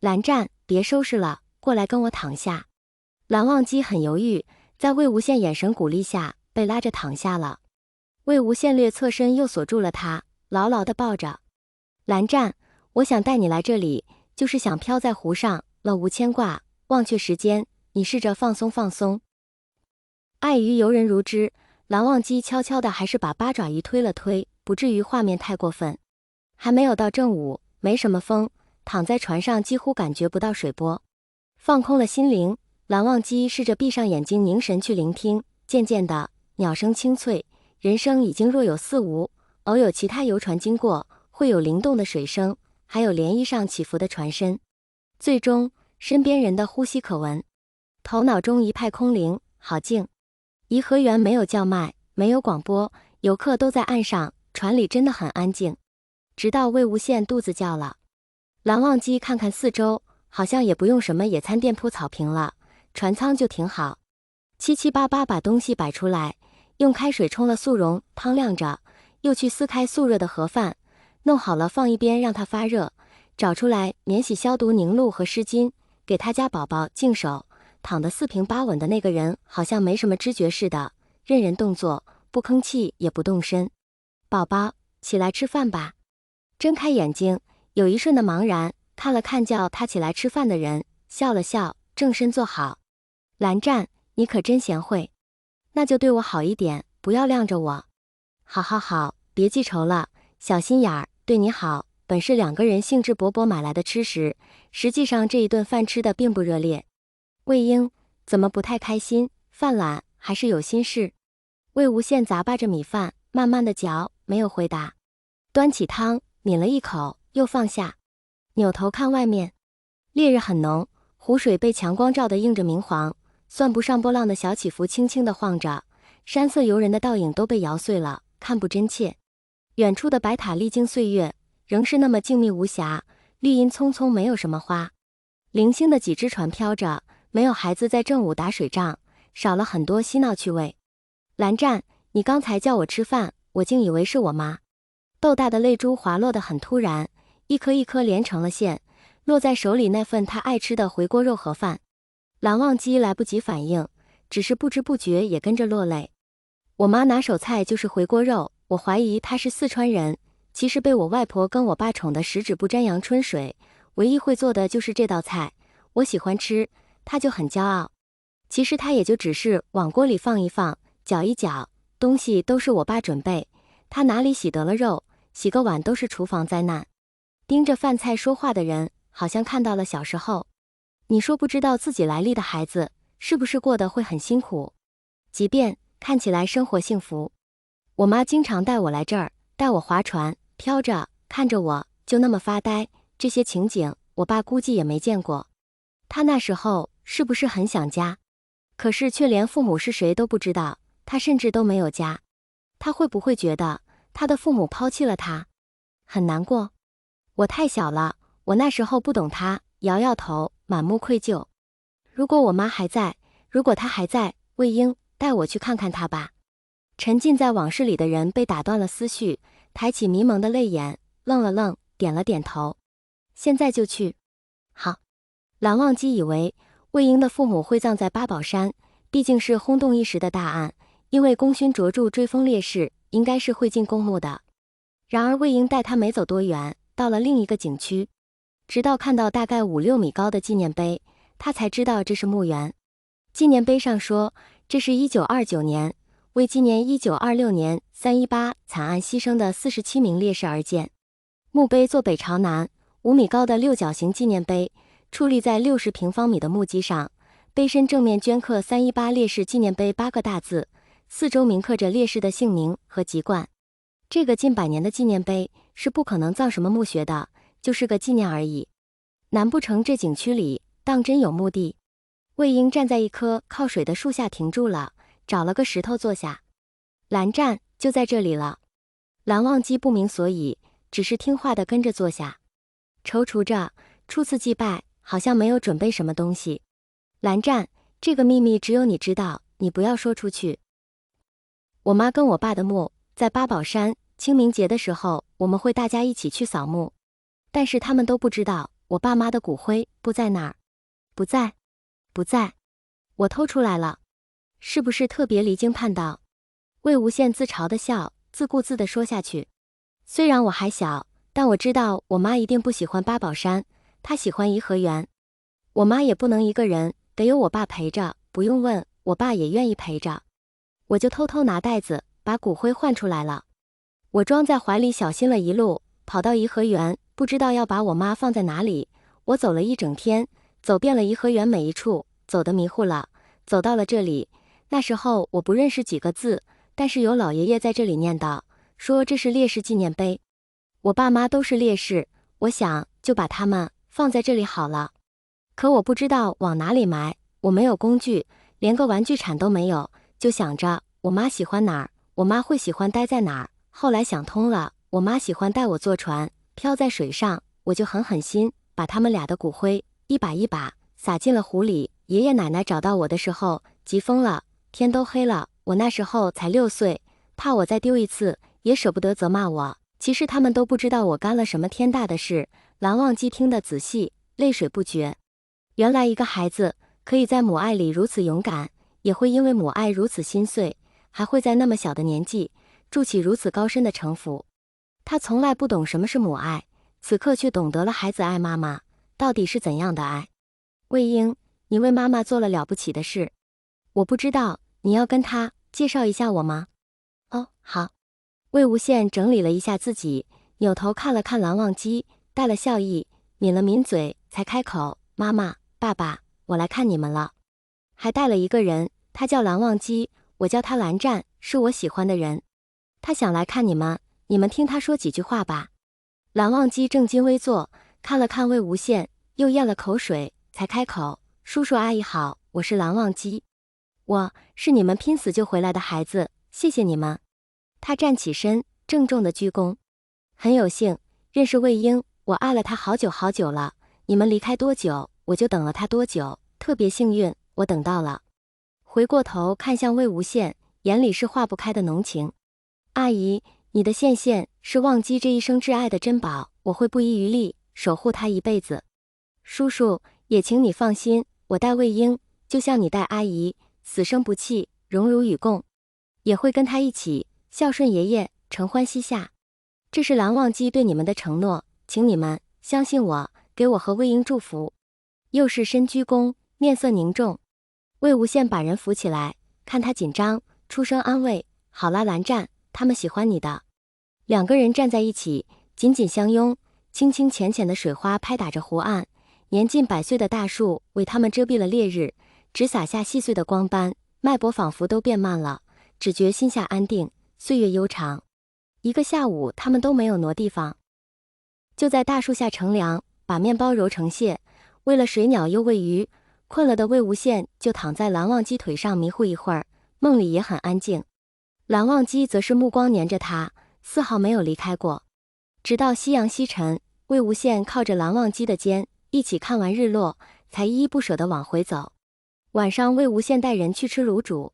蓝湛，别收拾了，过来跟我躺下。蓝忘机很犹豫，在魏无羡眼神鼓励下，被拉着躺下了。魏无羡略侧身又锁住了他，牢牢地抱着。蓝湛，我想带你来这里，就是想飘在湖上，了无牵挂，忘却时间，你试着放松放松。碍于游人如织，蓝忘机悄悄的还是把八爪鱼推了推，不至于画面太过分。还没有到正午，没什么风，躺在船上几乎感觉不到水波。放空了心灵，蓝忘机试着闭上眼睛凝神去聆听，渐渐的，鸟声清脆，人声已经若有似无，偶有其他游船经过，会有灵动的水声，还有涟漪上起伏的船身。最终，身边人的呼吸可闻，头脑中一派空灵，好静。颐和园没有叫卖，没有广播，游客都在岸上，船里真的很安静。直到魏无羡肚子叫了，蓝忘机看看四周，好像也不用什么野餐店铺草坪了，船舱就挺好。七七八八把东西摆出来，用开水冲了速溶，汤晾着，又去撕开速热的盒饭，弄好了放一边让它发热，找出来免洗消毒凝露和湿巾，给他家宝宝净手。躺得四平八稳的那个人好像没什么知觉似的，任人动作，不吭气也不动身。宝宝，起来吃饭吧。睁开眼睛，有一瞬的茫然，看了看叫他起来吃饭的人，笑了笑，正身坐好。蓝湛，你可真贤惠，那就对我好一点，不要晾着我。好好好，别记仇了，小心眼儿，对你好。本是两个人兴致勃勃买来的吃食，实际上这一顿饭吃的并不热烈。魏婴怎么不太开心？犯懒还是有心事？魏无羡咂巴着米饭，慢慢的嚼，没有回答。端起汤，抿了一口，又放下，扭头看外面。烈日很浓，湖水被强光照得映着明黄，算不上波浪的小起伏轻轻地晃着，山色游人的倒影都被摇碎了，看不真切。远处的白塔历经岁月，仍是那么静谧无瑕，绿荫葱葱，没有什么花。零星的几只船飘着，没有孩子在正午打水仗，少了很多嬉闹趣味。蓝湛，你刚才叫我吃饭，我竟以为是我妈。豆大的泪珠滑落得很突然，一颗一颗连成了线，落在手里那份他爱吃的回锅肉盒饭。蓝忘机来不及反应，只是不知不觉也跟着落泪。我妈拿手菜就是回锅肉，我怀疑她是四川人，其实被我外婆跟我爸宠得十指不沾阳春水，唯一会做的就是这道菜，我喜欢吃，她就很骄傲。其实她也就只是往锅里放一放，搅一搅，东西都是我爸准备，她哪里洗得了肉，洗个碗都是厨房灾难。盯着饭菜说话的人，好像看到了小时候。你说不知道自己来历的孩子，是不是过得会很辛苦？即便看起来生活幸福。我妈经常带我来这儿，带我划船，飘着，看着我，就那么发呆。这些情景，我爸估计也没见过。他那时候是不是很想家？可是却连父母是谁都不知道，他甚至都没有家。他会不会觉得他的父母抛弃了他？很难过。我太小了，我那时候不懂他，摇摇头，满目愧疚。如果我妈还在，如果她还在，魏婴，带我去看看她吧。沉浸在往事里的人被打断了思绪，抬起迷蒙的泪眼，愣了愣，点了点头。现在就去。好。蓝忘机以为魏婴的父母会葬在八宝山，毕竟是轰动一时的大案，因为功勋卓著追封烈士，应该是会进公墓的。然而魏婴带他没走多远，到了另一个景区，直到看到大概5-6米高的纪念碑，他才知道这是墓园。纪念碑上说，这是1929年为纪念1926年3·18惨案牺牲的47名烈士而建。墓碑坐北朝南，5米高的六角形纪念碑矗立在60平方米的木基上，碑身正面镌刻3·18烈士纪念碑8个大字，四周铭刻着烈士的姓名和籍贯。这个近100年的纪念碑是不可能葬什么墓穴的，就是个纪念而已。难不成这景区里当真有墓地？魏婴站在一棵靠水的树下停住了，找了个石头坐下。蓝湛，就在这里了。蓝忘机不明所以，只是听话地跟着坐下。踌躇着，初次祭拜，好像没有准备什么东西。蓝湛，这个秘密只有你知道，你不要说出去。我妈跟我爸的墓在八宝山，清明节的时候我们会大家一起去扫墓，但是他们都不知道我爸妈的骨灰不在哪儿？不在，不在，我偷出来了，是不是特别离经叛道？魏无羡自嘲的笑，自顾自的说下去。虽然我还小，但我知道我妈一定不喜欢八宝山，她喜欢颐和园。我妈也不能一个人，得有我爸陪着，不用问，我爸也愿意陪着。我就偷偷拿袋子，把骨灰换出来了。我装在怀里，小心了一路，跑到颐和园，不知道要把我妈放在哪里。我走了一整天，走遍了颐和园每一处，走得迷糊了，走到了这里。那时候我不认识几个字，但是有老爷爷在这里念叨，说这是烈士纪念碑。我爸妈都是烈士，我想就把他们放在这里好了。可我不知道往哪里埋，我没有工具，连个玩具铲都没有，就想着我妈喜欢哪儿，我妈会喜欢待在哪儿。后来想通了，我妈喜欢带我坐船，飘在水上，我就狠心把他们俩的骨灰一把一把撒进了湖里。爷爷奶奶找到我的时候急疯了，天都黑了，我那时候才6岁，怕我再丢一次，也舍不得责骂我。其实他们都不知道我干了什么天大的事。蓝忘机听得仔细，泪水不绝。原来一个孩子可以在母爱里如此勇敢，也会因为母爱如此心碎，还会在那么小的年纪筑起如此高深的城府。他从来不懂什么是母爱，此刻却懂得了孩子爱妈妈到底是怎样的爱。魏婴，你为妈妈做了了不起的事。我不知道，你要跟他介绍一下我吗？哦，好。魏无羡整理了一下自己，扭头看了看蓝忘机，带了笑意，抿了抿嘴，才开口：妈妈，爸爸，我来看你们了。还带了一个人，他叫蓝忘机，我叫他蓝湛，是我喜欢的人。他想来看你们，你们听他说几句话吧。蓝忘机正襟危坐，看了看魏无羡，又咽了口水，才开口：叔叔阿姨好，我是蓝忘机。我是你们拼死救回来的孩子，谢谢你们。他站起身，郑重的鞠躬。很有幸认识魏婴，我爱了他好久好久了，你们离开多久，我就等了他多久，特别幸运，我等到了。回过头看向魏无羡，眼里是化不开的浓情。阿姨，你的羡羡是忘机这一生挚爱的珍宝，我会不遗余力守护他一辈子。叔叔，也请你放心，我待魏婴就像你待阿姨，死生不弃，荣辱与共，也会跟他一起孝顺爷爷，承欢膝下。这是蓝忘机对你们的承诺，请你们相信我，给我和魏婴祝福。又是深鞠躬，面色凝重。魏无羡把人扶起来，看他紧张，出声安慰：好啦，蓝湛，他们喜欢你的。两个人站在一起，紧紧相拥，清清浅浅的水花拍打着湖岸，年近100岁的大树为他们遮蔽了烈日，只洒下细碎的光斑，脉搏仿佛都变慢了，只觉心下安定，岁月悠长。一个下午，他们都没有挪地方，就在大树下乘凉，把面包揉成蟹，喂了水鸟又喂鱼。困了的魏无羡就躺在蓝忘机腿上迷糊一会儿，梦里也很安静。蓝忘机则是目光粘着他，丝毫没有离开过。直到夕阳西沉，魏无羡靠着蓝忘机的肩，一起看完日落，才依依不舍地往回走。晚上，魏无羡带人去吃卤煮，